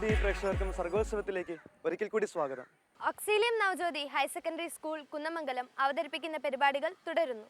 T V പ്രേക്ഷകർക്കും സർഗോത്സവത്തിലേക്ക് ഒരിക്കൽ കൂടി സ്വാഗതം. Auxilium Navajyothi higher secondary school Kunnamangalam അവതരിപ്പിക്കുന്ന പരിപാടികൾ തുടരുന്നു.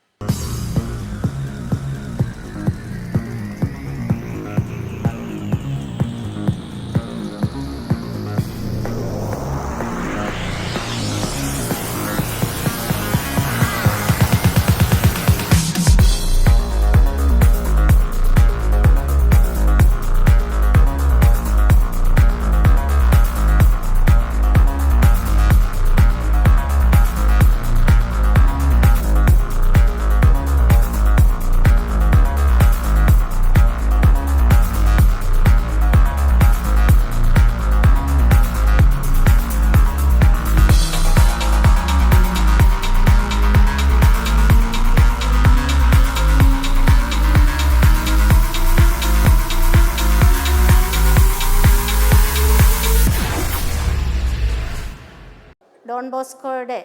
ഡോൺ ബോസ്കോയുടെ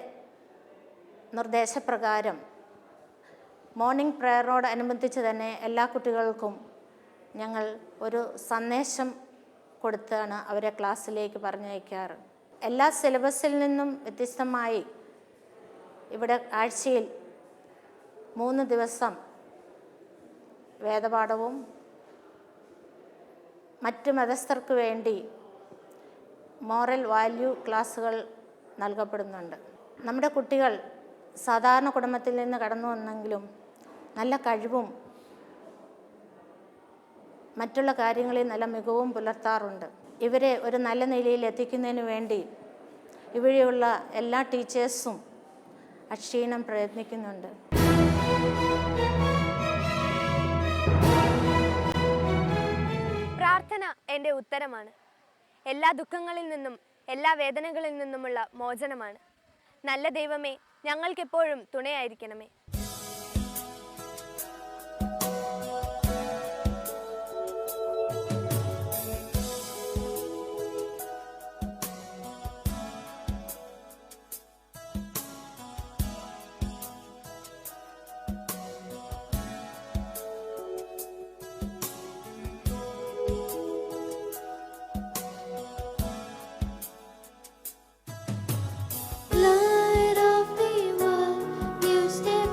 നിർദ്ദേശപ്രകാരം മോർണിംഗ് പ്രയറിനോടനുബന്ധിച്ച് തന്നെ എല്ലാ കുട്ടികൾക്കും ഞങ്ങൾ ഒരു സന്ദേശം കൊടുത്താണ് അവരെ ക്ലാസ്സിലേക്ക് പറഞ്ഞയക്കാറ്. എല്ലാ സിലബസിൽ നിന്നും വ്യത്യസ്തമായി ഇവിടെ ആഴ്ചയിൽ 3 ദിവസം വേദപാഠവും മറ്റ് മതസ്ഥർക്ക് വേണ്ടി മോറൽ വാല്യൂ ക്ലാസ്സുകൾ നൽകപ്പെടുന്നുണ്ട്. നമ്മുടെ കുട്ടികൾ സാധാരണ കുടുംബത്തിൽ നിന്ന് കടന്നു വന്നെങ്കിലും നല്ല കഴിവും മറ്റുള്ള കാര്യങ്ങളിൽ നല്ല മികവും പുലർത്താറുണ്ട്. ഇവരെ ഒരു നല്ല നിലയിൽ എത്തിക്കുന്നതിന് വേണ്ടി ഇവിടെയുള്ള എല്ലാ ടീച്ചേഴ്സും അക്ഷീണം പ്രയത്നിക്കുന്നുണ്ട്. പ്രാർത്ഥന എൻ്റെ ഉത്തരമാണ്. എല്ലാ ദുഃഖങ്ങളിൽ നിന്നും എല്ലാ വേദനകളിൽ നിന്നുമുള്ള മോചനമാണ്. നല്ല ദൈവമേ, ഞങ്ങൾക്കെപ്പോഴും തുണയായിരിക്കണമേ. Light of the world, you step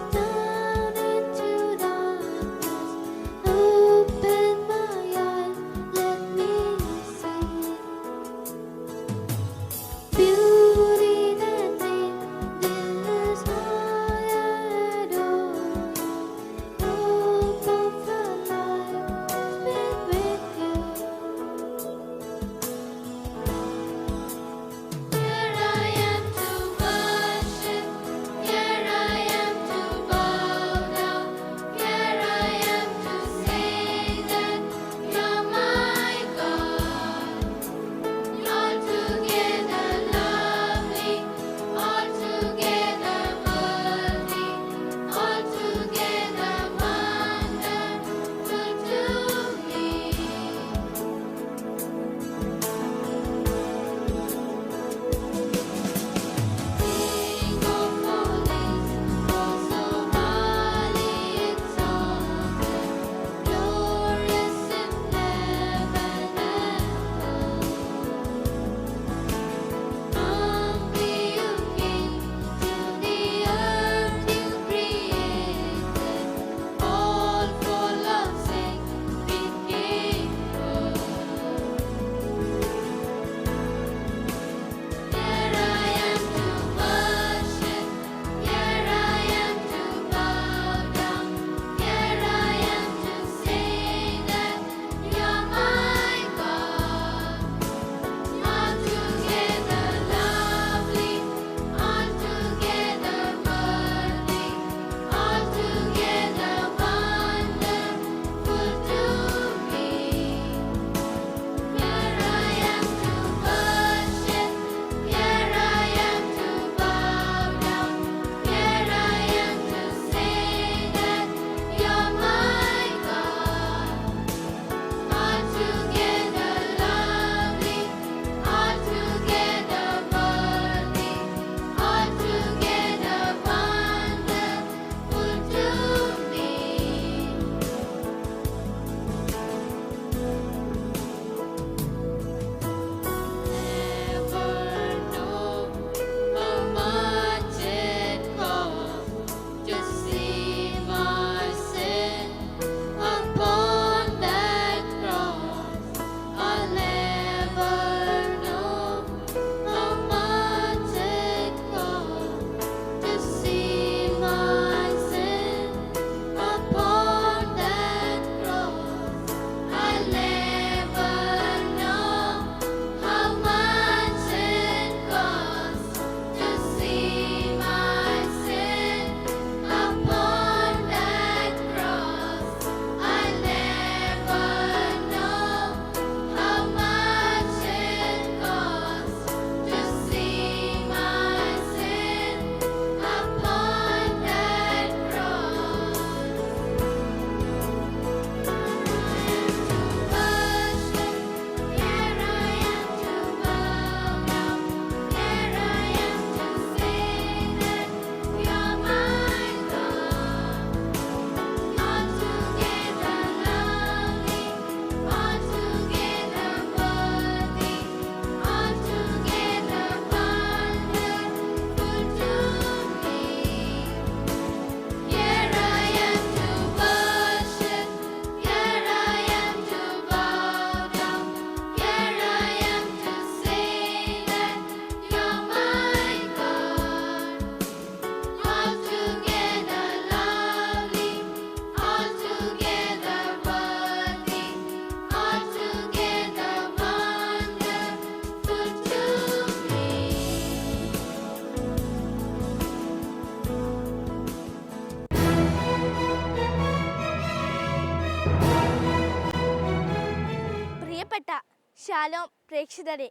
Shalom പ്രേക്ഷിതരെ,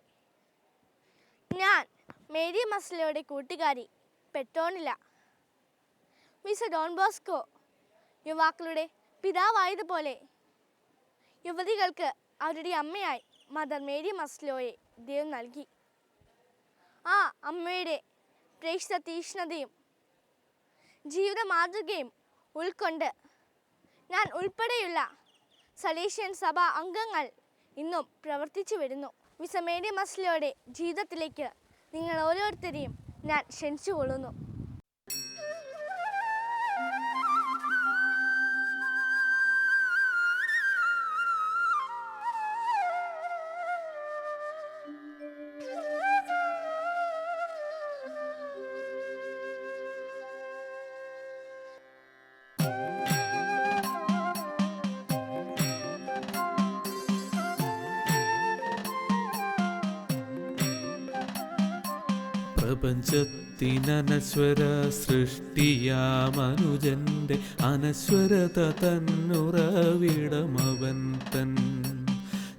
ഞാൻ മേരി മസ്ലയുടെ കൂട്ടുകാരി പെട്രോണില്ല. മിസ്റ്റർ ഡോൺ ബോസ്കോ യുവാക്കളുടെ പിതാവായതുപോലെ യുവതികൾക്ക് അവരുടെ അമ്മയായി മദർ മേരി മസ്ലോയെ ദൈവം നൽകി. ആ അമ്മയുടെ പ്രേക്ഷിത തീക്ഷ്ണതയും ജീവിത മാതൃകയും ഉൾക്കൊണ്ട് ഞാൻ ഉൾപ്പെടെയുള്ള സലേഷ്യൻ സഭാ അംഗങ്ങൾ ഇന്നും പ്രവർത്തിച്ചു വരുന്നു. മിസ്റ്റർ മേരി മസ്ലോയുടെ ജീവിതത്തിലേക്ക് നിങ്ങൾ ഓരോരുത്തരെയും ഞാൻ ക്ഷണിച്ചുകൊള്ളുന്നു. പ്രപഞ്ചത്തിനനശ്വര സൃഷ്ടിയാമനുജന്റെ അനശ്വരത തന്നുറവിടമവൻ തൻ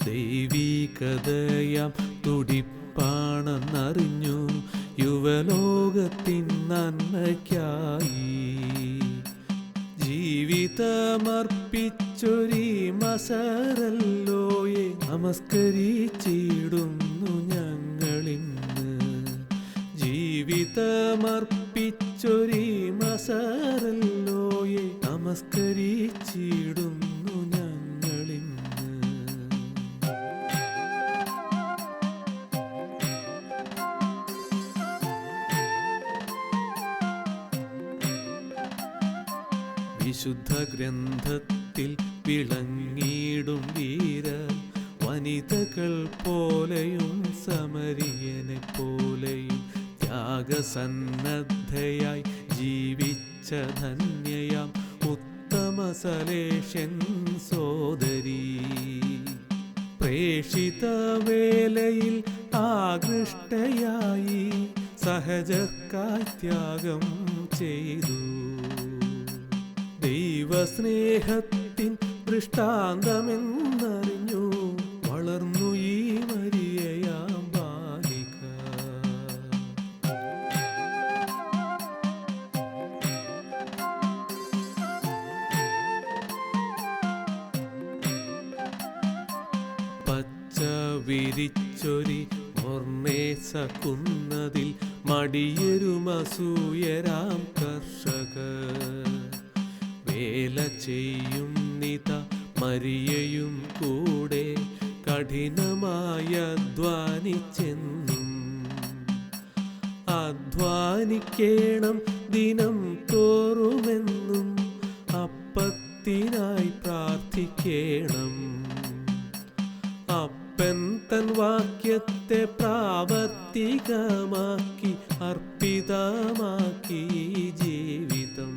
ദൈവീകതയാം തുടിപ്പാണെന്നറിഞ്ഞു യുവലോകത്തിൻ നന്മയ്ക്കായി ജീവിതമർപ്പിച്ചൊരീ മസറല്ലോയെ നമസ്കരിച്ചിടുന്നു ഞങ്ങളിന്ന്. ജീവിതമർപ്പിച്ചൊരീ മസറല്ലോയെ നമസ്കരിച്ചിടുന്നു ഞങ്ങളിന്ന്. വിശുദ്ധ ഗ്രന്ഥത്തിൽ വിളങ്ങിയിടും വീര വനിതകൾ പോലെയും സമരിയനെ പോലെയും ത്യാഗസന്നദ്ധയായി ജീവിച്ച ധന്യയാം ഉത്തമ സലേഷ്യൻ സോദരി പ്രേക്ഷിത വേലയിൽ ആകൃഷ്ടയായി സഹജർക്കായി ത്യാഗം ചെയ്തു. ദൈവസ്നേഹത്തിൻ ദൃഷ്ടാന്തമെന്നറിഞ്ഞു വളർന്നു ഈ മരിയയാം ബാലിക. പച്ച വിരിച്ചൊരി ഒർണേസ കുന്നതിൽ മടിയരുമസൂയരാം കർഷകർ വേല ചെയ്യും നിത മരിയയും കൂടെ കഠിനമായ അധ്വാനിച്ചെന്നും അധ്വാനിക്കേണം ദിനം തോറുമെന്നും അപ്പത്തിനായി പ്രാർത്ഥിക്കേണം. അപ്പൻ തൻ വാക്യത്തെ പ്രാവർത്തികമാക്കി അർപ്പിതമാക്കി ജീവിതം.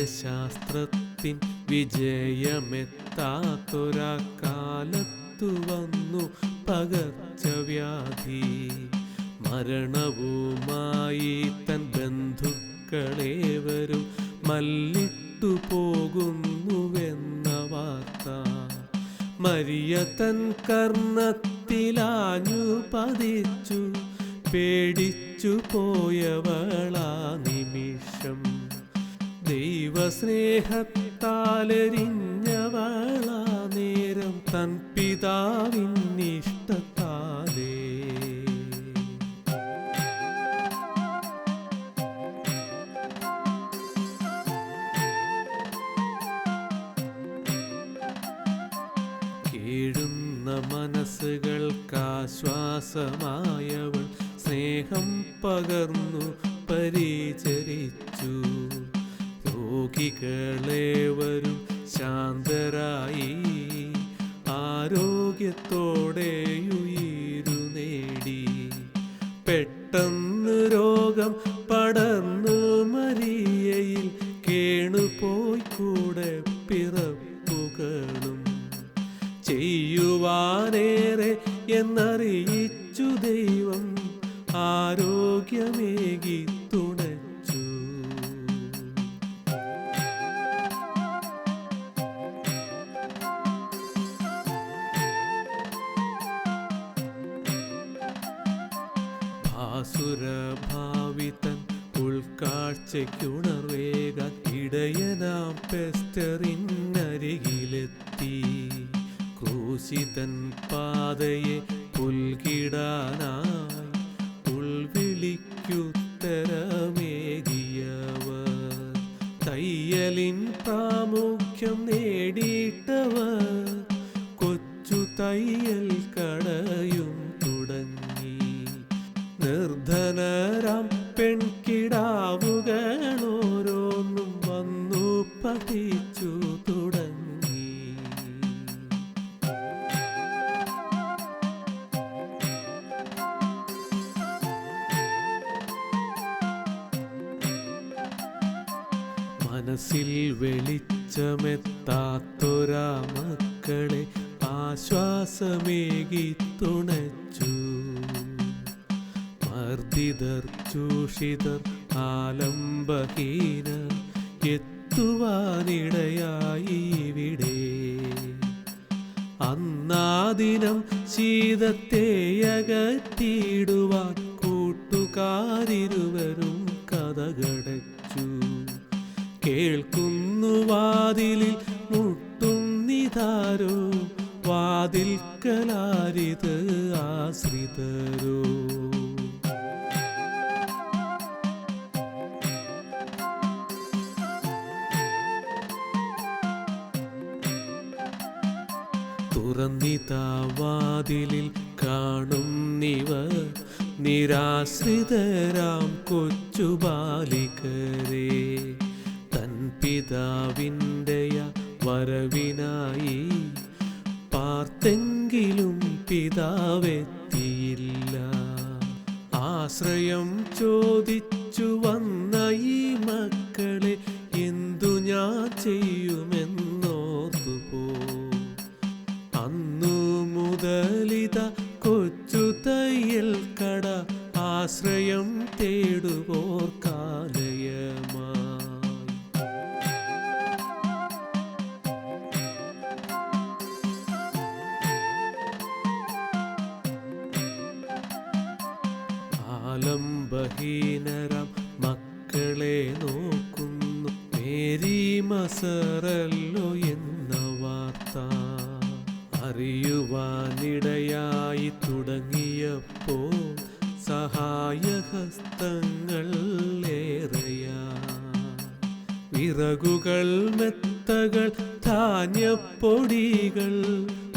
വൈദ്യശാസ്ത്രത്തിൻ വിജയമെത്താത്തൊരാ കാലത്തു വന്നു പകർച്ചവ്യാധി. മരണവുമായി തൻ ബന്ധുക്കളേവരും മല്ലിട്ടു പോകുന്നുവെന്ന വാർത്ത മരിയ തൻ കർണത്തിലാഞ്ഞു പതിച്ചു. പേടിച്ചു പോയവളാ നിമിഷം ദൈവസ്നേഹത്താലെരിഞ്ഞവളാ നേരം തൻ പിതാവിനിഷ്ടത്താലേ. കേഴുന്ന മനസ്സുകൾക്കാശ്വാസമായവൾ സ്നേഹം പകർന്നു പരിചരിച്ചു. രോഗികളേവരും ശാന്തരായി ആരോഗ്യത്തോടെയുയിരു നേടി. പെട്ടെന്ന് രോഗം പടർന്നു മരിയയിൽ കേണുപോയി കൂടെ പിറപ്പുകളും. ചെയ്യുവാനേറെ എന്നറിയിച്ചു ദൈവം ആരോഗ്യമേകി തുണച്ചു. ഭാസുരഭാവിതൻ ഉൾക്കാഴ്ചയ്ക്കുണർവേക ഇടയനാം പെസ്റ്ററിനരികിലെത്തി. ക്രൂശിതൻ പാതയെ പുൽകിടാനായി ഉൾവിളിക്കുത്തരമേകിയവർ. തയ്യലിൻ പ്രാമുഖ്യം നേടിയിട്ടവർ കൊച്ചു തയ്യൽ കടയും തുടങ്ങി. നിർധനരാം പെൺകിടാവുകളോരോന്നും വന്നു പഠിച്ചു തുടങ്ങി. മനസ്സിൽ വെളിച്ചമെത്താത്തൊരാ മക്കളെ ആശ്വാസമേകി തുണച്ചു. മർദ്ദിതർ ചൂഷിതർ ആലംബഹീനർ എത്തുവാനിടയായി ഇവിടെ. അന്നാദിനം ശീതത്തെയകറ്റിയിടുവാൻ കൂട്ടുകാരിരുവരും കഥകടച്ചു. കേൾക്കുന്നു വാതിലിൽ മുട്ടുന്നിതാരോ, വാതിൽക്കലാരിത് ആശ്രിതരോ. തുറന്നിതാ വാതിലിൽ കാണുന്നിവർ നിരാശ്രിതരാം കൊച്ചു ബാലികരെ. തൻ പിതാവിൻ്റെയ വരവിനായി പാർത്തെങ്കിലും പിതാവെത്തിയില്ല. ആശ്രയം ചോദിച്ചു വന്ന ഈ മക്കളെ എന്തു ഞാൻ ചെയ്യുമെന്നോർത്തുപോ. അന്നു മുതലിത കൊച്ചു തയ്യൽ കട ആശ്രയം തേടുവോർ കാലയമായി. ആലംബഹീനരാം മക്കളെ നോക്കുന്നു മേരി മസറല്ലോ എന്ന വാർത്ത അറിയുവാനിടയായി തുടങ്ങിയപ്പോൾ സഹായഹസ്തങ്ങൾ ഏറെയാ. വിറകുകൾ, മെത്തകൾ, ധാന്യപ്പൊടികൾ,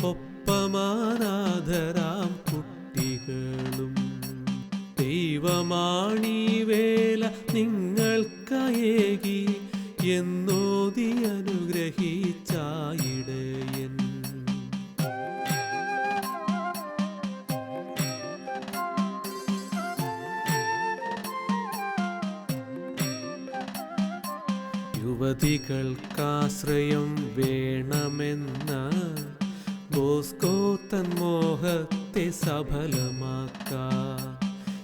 ഒപ്പമാനാഥരാം കുട്ടികളും. ദൈവമാണീ വേല നിങ്ങൾക്കയേകി എന്നോതി അനുഗ്രഹിച്ചായിടയൻ. യുവതികൾക്കാശ്രയം വേണമെന്ന ബോസ്കോ തൻ മോഹത്തെ സഫലമാക്കാൻ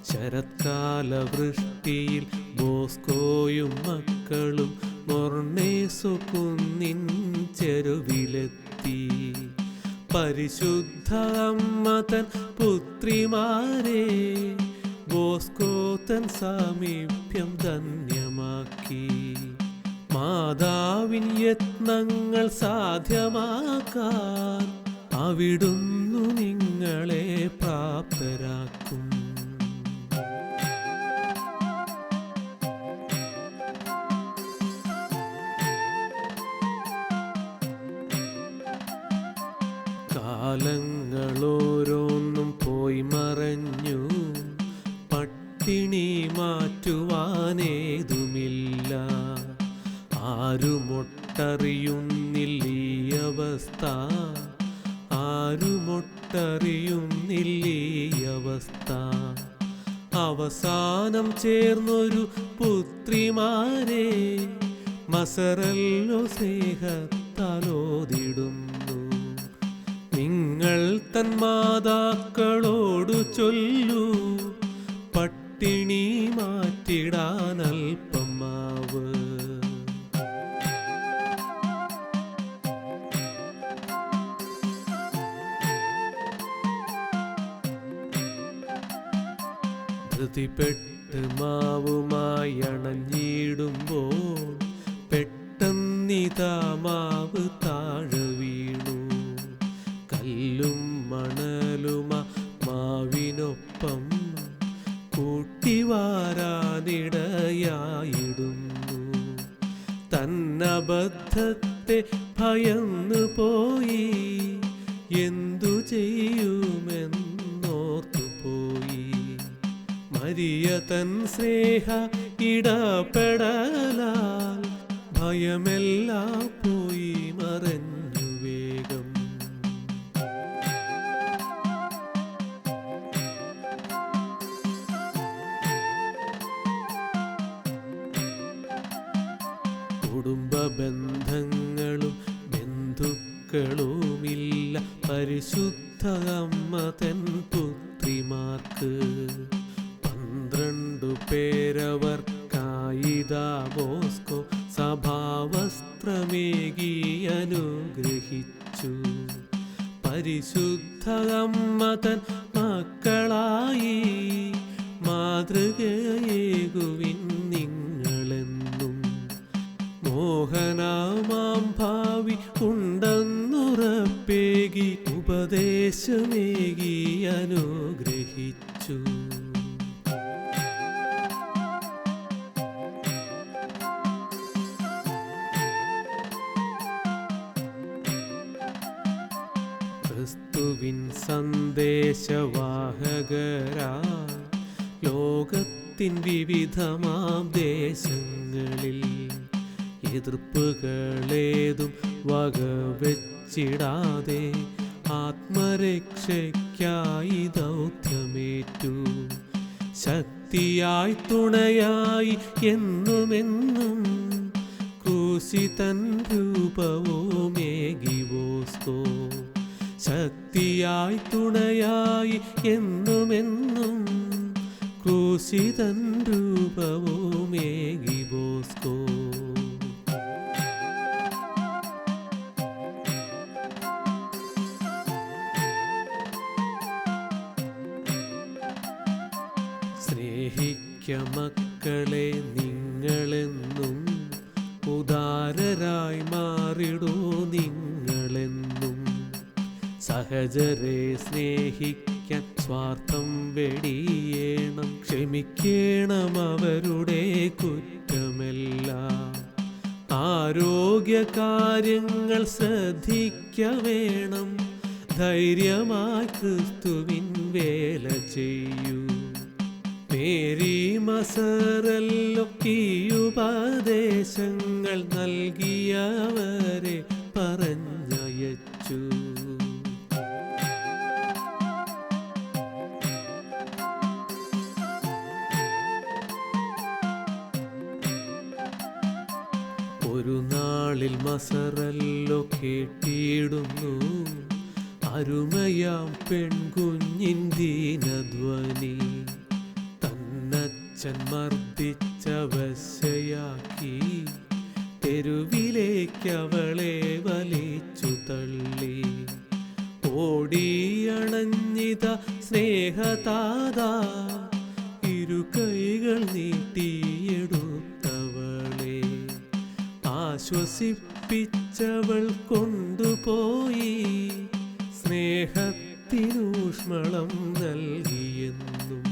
ശരത്കാല വൃഷ്ടിയിൽ ബോസ്കോയും മക്കളും മൊർണേസു കുന്നിൻ ചെരുവിലെത്തി. പരിശുദ്ധ അമ്മ തൻ പുത്രിമാരെ ബോസ്കോ തൻ സാമീപ്യം ധന്യമാക്കി. മാതാവിൻ യത്നങ്ങൾ സാധ്യമാക്കാൻ അവിടുന്നു നിങ്ങളെ പ്രാപ്തരാക്കും. കാലങ്ങളോരോന്നും പോയി മറഞ്ഞു, പട്ടിണി മാറ്റുവാനേതുമില്ല. ആരുമൊട്ടറിയുന്നില്ലീ അവസ്ഥ, ആരുമൊട്ടറിയുന്നില്ലീ അവസ്ഥ. അവസാനം ചേർന്നൊരു പുത്രിമാരെ മസറല്ലോ സ്നേഹത്താലോതിടുന്നു. നിങ്ങൾ തൻ മാതാക്കളോടു ചൊല്ലൂ, പട്ടിണി മാറ്റിടാൻ അല്പം മാവ്. ധൃതിപ്പെട്ട് മാവുമായി അണഞ്ഞിടുമ്പോൾ പെട്ടെന്നിതാ മാവ് താഴെ വീണു. കല്ലും മണലുമാ മാവിനൊപ്പം കൂട്ടിവാരാനിടയായിടുന്നു. തന്നബദ്ധത്തെ ഭയന്നു പോയി, എന്തു ചെയ്യുമെന്നോർത്തുപോയി. മരിയ തൻ സ്നേഹ ഇടപെടലാൽ ഭയമെല്ലാം പോയി മറഞ്ഞു വേഗം. കുടുംബ ബന്ധങ്ങളും ബന്ധുക്കളുമില്ല പരിശുദ്ധ അമ്മ തൻ പുത്രിമാർക്ക്. 12 പേരവർക്കായിതാ ബോസ്കോ സഭാവസ്ത്രമേകി അനുഗ്രഹിച്ചു. പരിശുദ്ധ അമ്മ തൻ മക്കളായി മാതൃകയേകുവിൻ നിങ്ങളെന്നും. മോഹനമാം ഭാവി ഉണ്ടെന്നുറപ്പേകി ഉപദേശമേകി അനുഗ്രഹിച്ചു. ക്രിസ്തുവിൻ സന്ദേശവാഹകരായി ലോകത്തിൻ വിവിധമാം ദേശങ്ങളിൽ എതിർപ്പുകളേതും വകവെച്ചിടാതെ ആത്മരക്ഷയ്ക്കായി ദൗത്യമേറ്റു. ശക്തിയായി തുണയായി എന്നുമെന്നും ക്രൂശിതൻ രൂപവുമേകി ബോസ്കോ. ശക്തിയായി തുണയായി എന്നുമെന്നും ക്രൂശിതൻ രൂപവുമേകി ബോസ്കോ. സ്നേഹിക്ക മക്കളെ നിങ്ങളെന്നും, ഉദാരരായി മാറിടൂ നിങ്ങളെന്നും. സഹജരെ സ്നേഹിക്കാൻ സ്വാർത്ഥം വെടിയേണം, ക്ഷമിക്കണം അവരുടെ കുറ്റമെല്ലാം. ആരോഗ്യകാര്യങ്ങൾ ശ്രദ്ധിക്ക വേണം, ധൈര്യമായി ക്രിസ്തുവിൻ വേല ചെയ്യൂ. മേരി മസറല്ലോ ഈ ഉപദേശങ്ങൾ നൽകിയവരെ പറഞ്ഞയച്ചു. ഒരു നാളിൽ മസറല്ലോ കേട്ടിടുന്നു അരുമയാം പെൺകുഞ്ഞിൻ ദീനധ്വനി. തന്നച്ഛൻ മർദ്ദിച്ച വശയാക്കി തെരുവിലേക്കവളെ വലിച്ചു തള്ളി. ഓടിയണഞ്ഞിത സ്നേഹതാതാ, ഇരു കൈകൾ നീട്ടിയെടുത്തവളെ. ആശ്വസിപ്പിച്ചവൾ കൊണ്ടുപോയി, സ്നേഹത്തിനൂഷ്മളം നൽകിയെന്നും.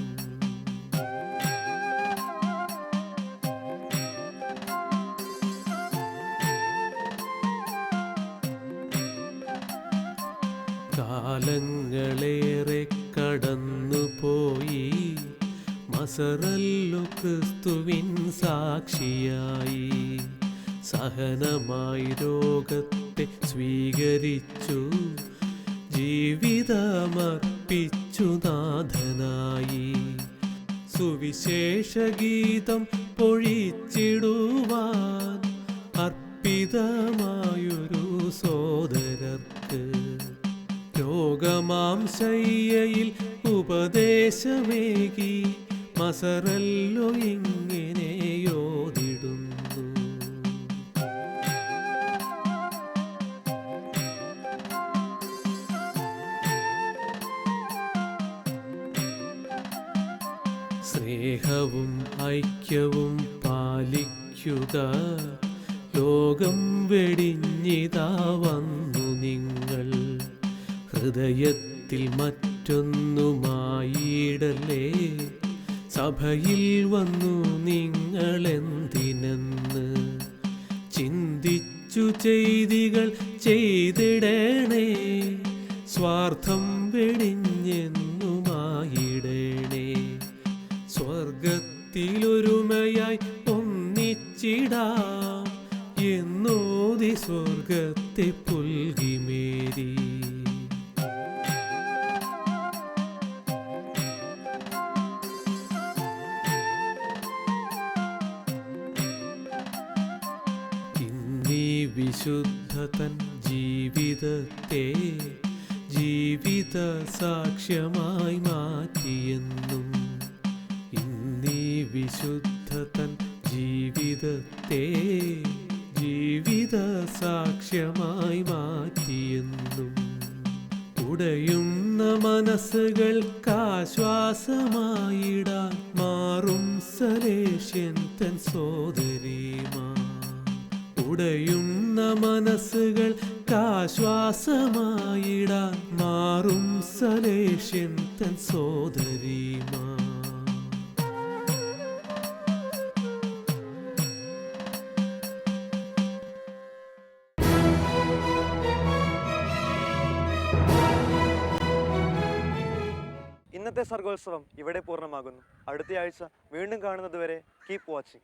കാലങ്ങളേറെ കടന്നുപോയി, മസറല്ലോ ക്രിസ്തുവിൻ സാക്ഷിയായി. സഹനമായി രോഗത്തെ സ്വീകരിച്ചു, ജീവിതമർപ്പിച്ചു നാഥനായി. സുവിശേഷഗീതം പൊഴിച്ചിടുവാൻ അർപ്പിതമായൊരു സോദരർക്ക്. രോഗമാം ശയ്യയിൽ ഉപദേശമേകി മസറല്ലോ ഇങ്ങനെ യോതിടുന്നു. സ്നേഹവും ഐക്യവും പാലിക്കുക, ലോകം വെടിഞ്ഞിതാ വന്നു നിങ്ങൾ. ഹൃദയത്തിൽ മറ്റൊന്നുമായിടലേ, സഭയിൽ വന്നു നിങ്ങളെന്തിനെന്ന് ചിന്തിച്ചു ചെയ്തികൾ ചെയ്തിടണേ. സ്വാർത്ഥം വെടിഞ്ഞെന്നുമായിടണേ. സ്വർഗത്തിലൊരുമയായി ഒന്നിച്ചിടാം എന്നോതി സ്വർഗത്തെ പുൽകിമേരി. ഇന്നീ വിശുദ്ധ തൻ ജീവിതത്തെ ജീവിത സാക്ഷ്യമായി മാറ്റിയെന്നും, ഇന്നീ വിശുദ്ധ തൻ ജീവിതത്തെ ജീവിത സാക്ഷ്യമായി മാറ്റിയെന്നും, ഉടയുന്ന മനസ്സുകൾക്കാശ്വാസമായിടാൻ മാറും സലേഷ്യൻ തൻ സോദരിമാർ. ഉടയുന്ന മനസ്സുകൾക്കാശ്വാസമായിടാൻ മാറും സലേഷ്യൻ തൻ സോദരിമാർ. ഇന്നത്തെ സർഗോത്സവം ഇവിടെ പൂർണ്ണമാകുന്നു. അടുത്തയാഴ്ച വീണ്ടും കാണുന്നതുവരെ കീപ് വാച്ചിങ്.